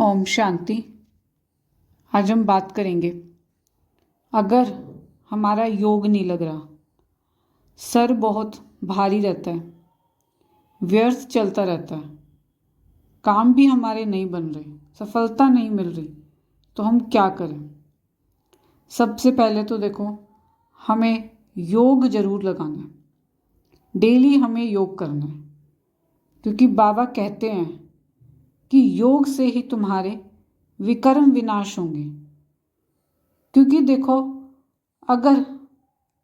ओम शांति। आज हम बात करेंगे, अगर हमारा योग नहीं लग रहा, सर बहुत भारी रहता है, व्यर्थ चलता रहता है, काम भी हमारे नहीं बन रहे, सफलता नहीं मिल रही, तो हम क्या करें। सबसे पहले तो देखो, हमें योग जरूर लगाना है। डेली हमें योग करना है, क्योंकि बाबा कहते हैं कि योग से ही तुम्हारे विकर्म विनाश होंगे। क्योंकि देखो, अगर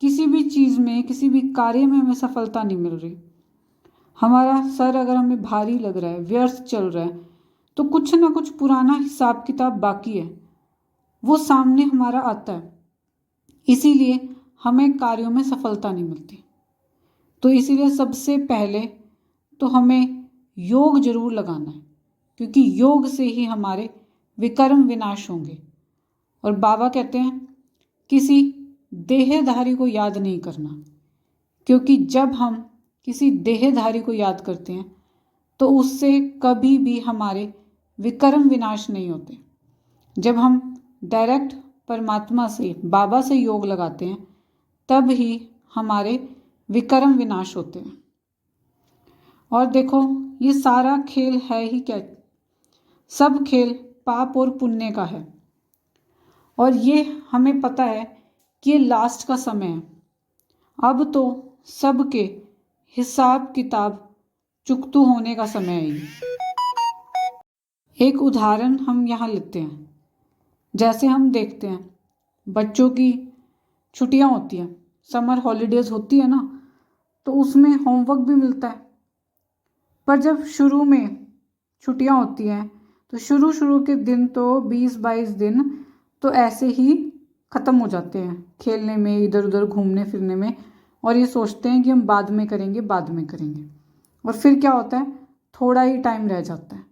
किसी भी चीज़ में, किसी भी कार्य में हमें सफलता नहीं मिल रही, हमारा सर अगर हमें भारी लग रहा है, व्यर्थ चल रहा है, तो कुछ ना कुछ पुराना हिसाब किताब बाकी है, वो सामने हमारा आता है। इसीलिए हमें कार्यों में सफलता नहीं मिलती। तो इसीलिए सबसे पहले तो हमें योग जरूर लगाना है, क्योंकि योग से ही हमारे विकर्म विनाश होंगे। और बाबा कहते हैं किसी देहधारी को याद नहीं करना, क्योंकि जब हम किसी देहधारी को याद करते हैं तो उससे कभी भी हमारे विकर्म विनाश नहीं होते। जब हम डायरेक्ट परमात्मा से, बाबा से योग लगाते हैं, तब ही हमारे विकर्म विनाश होते हैं। और देखो, ये सारा खेल है ही क्या, सब खेल पाप और पुण्य का है। और ये हमें पता है कि ये लास्ट का समय है। अब तो सबके हिसाब किताब चुकतू होने का समय है ये। एक उदाहरण हम यहाँ लेते हैं। जैसे हम देखते हैं, बच्चों की छुट्टियाँ होती हैं, समर हॉलीडेज होती है ना, तो उसमें होमवर्क भी मिलता है। पर जब शुरू में छुट्टियाँ होती हैं, तो शुरू के दिन तो 20-22 दिन तो ऐसे ही ख़त्म हो जाते हैं, खेलने में, इधर उधर घूमने फिरने में, और ये सोचते हैं कि हम बाद में करेंगे, बाद में करेंगे। और फिर क्या होता है, थोड़ा ही टाइम रह जाता है,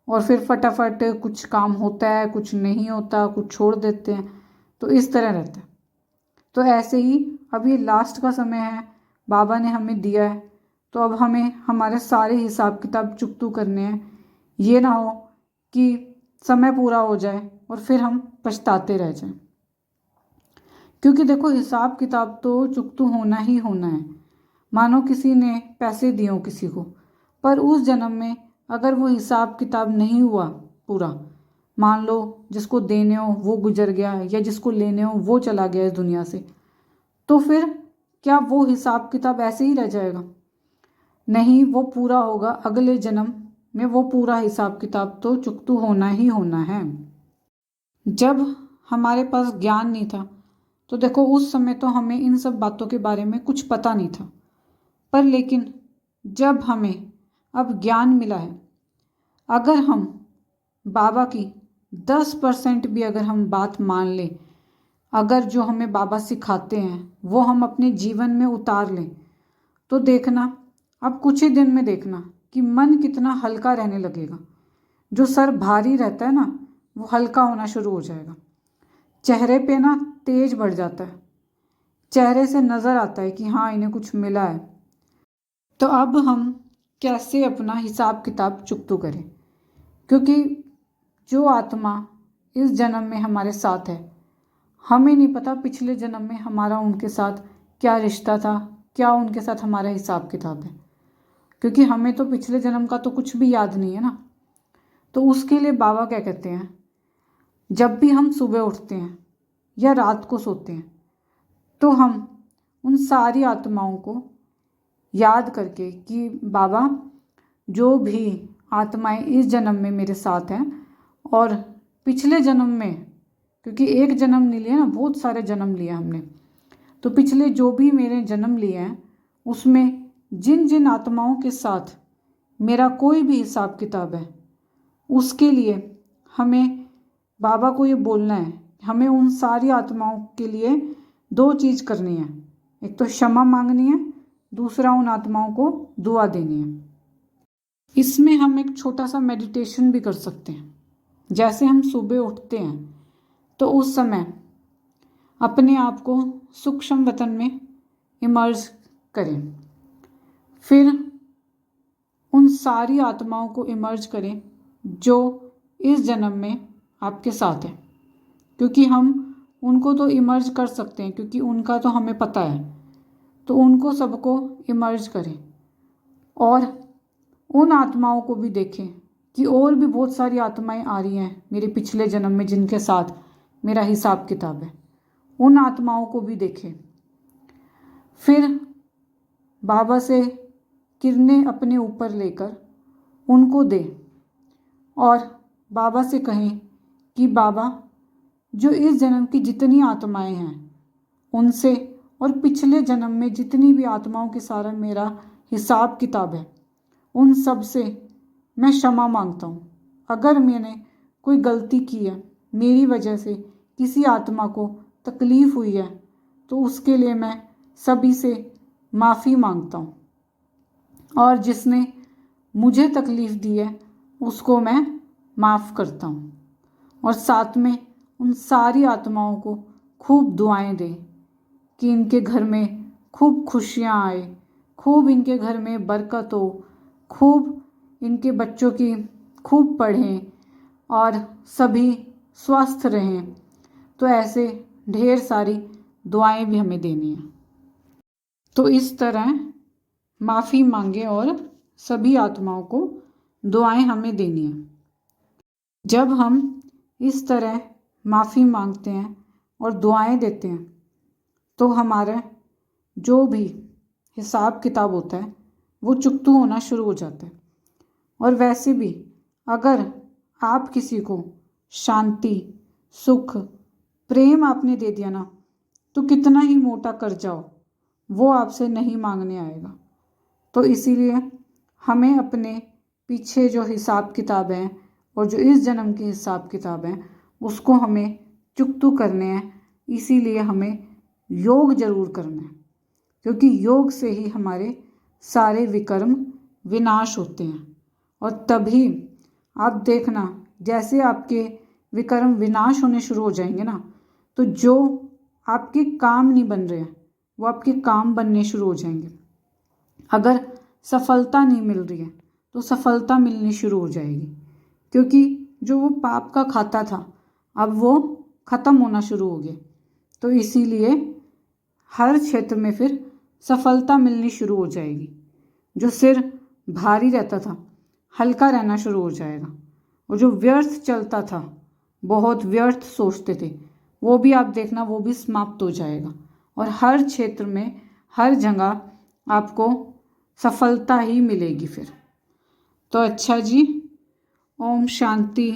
और फिर फटाफट कुछ काम होता है, कुछ नहीं होता, कुछ छोड़ देते हैं। तो इस तरह रहता है। तो ऐसे ही अब ये लास्ट का समय है, बाबा ने हमें दिया है, तो अब हमें हमारे सारे हिसाब किताब चुकतू करने हैं। ये ना हो कि समय पूरा हो जाए और फिर हम पछताते रह जाएं। क्योंकि देखो, हिसाब किताब तो चुकतू होना ही होना है। मानो किसी ने पैसे दिए हो किसी को, पर उस जन्म में अगर वो हिसाब किताब नहीं हुआ पूरा, मान लो जिसको देने हो वो गुजर गया, या जिसको लेने हो वो चला गया इस दुनिया से, तो फिर क्या वो हिसाब किताब ऐसे ही रह जाएगा? नहीं, वो पूरा होगा। अगले जन्म में वो पूरा हिसाब किताब तो चुकतू होना ही होना है। जब हमारे पास ज्ञान नहीं था, तो देखो उस समय तो हमें इन सब बातों के बारे में कुछ पता नहीं था। पर लेकिन जब हमें अब ज्ञान मिला है, अगर हम बाबा की 10% भी अगर हम बात मान लें, अगर जो हमें बाबा सिखाते हैं वो हम अपने जीवन में उतार लें, तो देखना, अब कुछ ही दिन में देखना कि मन कितना हल्का रहने लगेगा। जो सर भारी रहता है ना, वो हल्का होना शुरू हो जाएगा। चेहरे पे ना तेज बढ़ जाता है, चेहरे से नज़र आता है कि हाँ, इन्हें कुछ मिला है। तो अब हम कैसे अपना हिसाब किताब चुकतू करें? क्योंकि जो आत्मा इस जन्म में हमारे साथ है, हमें नहीं पता पिछले जन्म में हमारा उनके साथ क्या रिश्ता था, क्या उनके साथ हमारा हिसाब किताब है। क्योंकि हमें तो पिछले जन्म का तो कुछ भी याद नहीं है ना। तो उसके लिए बाबा क्या कहते हैं, जब भी हम सुबह उठते हैं या रात को सोते हैं, तो हम उन सारी आत्माओं को याद करके कि बाबा, जो भी आत्माएं इस जन्म में मेरे साथ हैं और पिछले जन्म में, क्योंकि एक जन्म नहीं लिया ना, बहुत सारे जन्म लिए हमने, तो पिछले जो भी मेरे जन्म लिए हैं उसमें जिन जिन आत्माओं के साथ मेरा कोई भी हिसाब किताब है, उसके लिए हमें बाबा को ये बोलना है, हमें उन सारी आत्माओं के लिए 2 चीज़ करनी है। एक तो क्षमा मांगनी है, दूसरा उन आत्माओं को दुआ देनी है। इसमें हम एक छोटा सा मेडिटेशन भी कर सकते हैं। जैसे हम सुबह उठते हैं तो उस समय अपने आप को सूक्ष्म वतन में इमर्ज करें, फिर उन सारी आत्माओं को इमर्ज करें जो इस जन्म में आपके साथ है, क्योंकि हम उनको तो इमर्ज कर सकते हैं, क्योंकि उनका तो हमें पता है, तो उनको सबको इमर्ज करें और उन आत्माओं को भी देखें कि और भी बहुत सारी आत्माएं आ रही हैं मेरे पिछले जन्म में जिनके साथ मेरा हिसाब किताब है। उन आत्माओं को भी देखें। फिर बाबा से किरणें अपने ऊपर लेकर उनको दें और बाबा से कहें कि बाबा, जो इस जन्म की जितनी आत्माएं हैं उनसे और पिछले जन्म में जितनी भी आत्माओं के सारा मेरा हिसाब किताब है, उन सब से मैं क्षमा मांगता हूँ। अगर मैंने कोई गलती की है, मेरी वजह से किसी आत्मा को तकलीफ़ हुई है, तो उसके लिए मैं सभी से माफ़ी मांगता हूँ। और जिसने मुझे तकलीफ़ दी है उसको मैं माफ़ करता हूँ। और साथ में उन सारी आत्माओं को खूब दुआएं दें कि इनके घर में खूब खुशियाँ आए, खूब इनके घर में बरकत हो, खूब इनके बच्चों की खूब पढ़ें और सभी स्वस्थ रहें। तो ऐसे ढेर सारी दुआएं भी हमें देनी है। तो इस तरह माफ़ी मांगे और सभी आत्माओं को दुआएं हमें देनी है। जब हम इस तरह माफ़ी मांगते हैं और दुआएं देते हैं तो हमारा जो भी हिसाब किताब होता है वो चुकतू होना शुरू हो जाता है। और वैसे भी अगर आप किसी को शांति, सुख, प्रेम आपने दे दिया ना, तो कितना ही मोटा कर्जा हो वो आपसे नहीं मांगने आएगा। तो इसीलिए हमें अपने पीछे जो हिसाब किताब हैं और जो इस जन्म के हिसाब किताब हैं उसको हमें चुकतू करने हैं। इसीलिए हमें योग जरूर करना है, क्योंकि योग से ही हमारे सारे विकर्म विनाश होते हैं। और तभी आप देखना, जैसे आपके विकर्म विनाश होने शुरू हो जाएंगे ना, तो जो आपके काम नहीं बन रहे हैं वो आपके काम बनने शुरू हो जाएंगे। अगर सफलता नहीं मिल रही है तो सफलता मिलनी शुरू हो जाएगी, क्योंकि जो वो पाप का खाता था अब वो ख़त्म होना शुरू हो गया। तो इसीलिए हर क्षेत्र में फिर सफलता मिलनी शुरू हो जाएगी। जो सिर भारी रहता था हल्का रहना शुरू हो जाएगा, और जो व्यर्थ चलता था, बहुत व्यर्थ सोचते थे, वो भी आप देखना वो भी समाप्त हो जाएगा। और हर क्षेत्र में हर जगह आपको सफलता ही मिलेगी फिर। तो अच्छा जी, ओम शांति।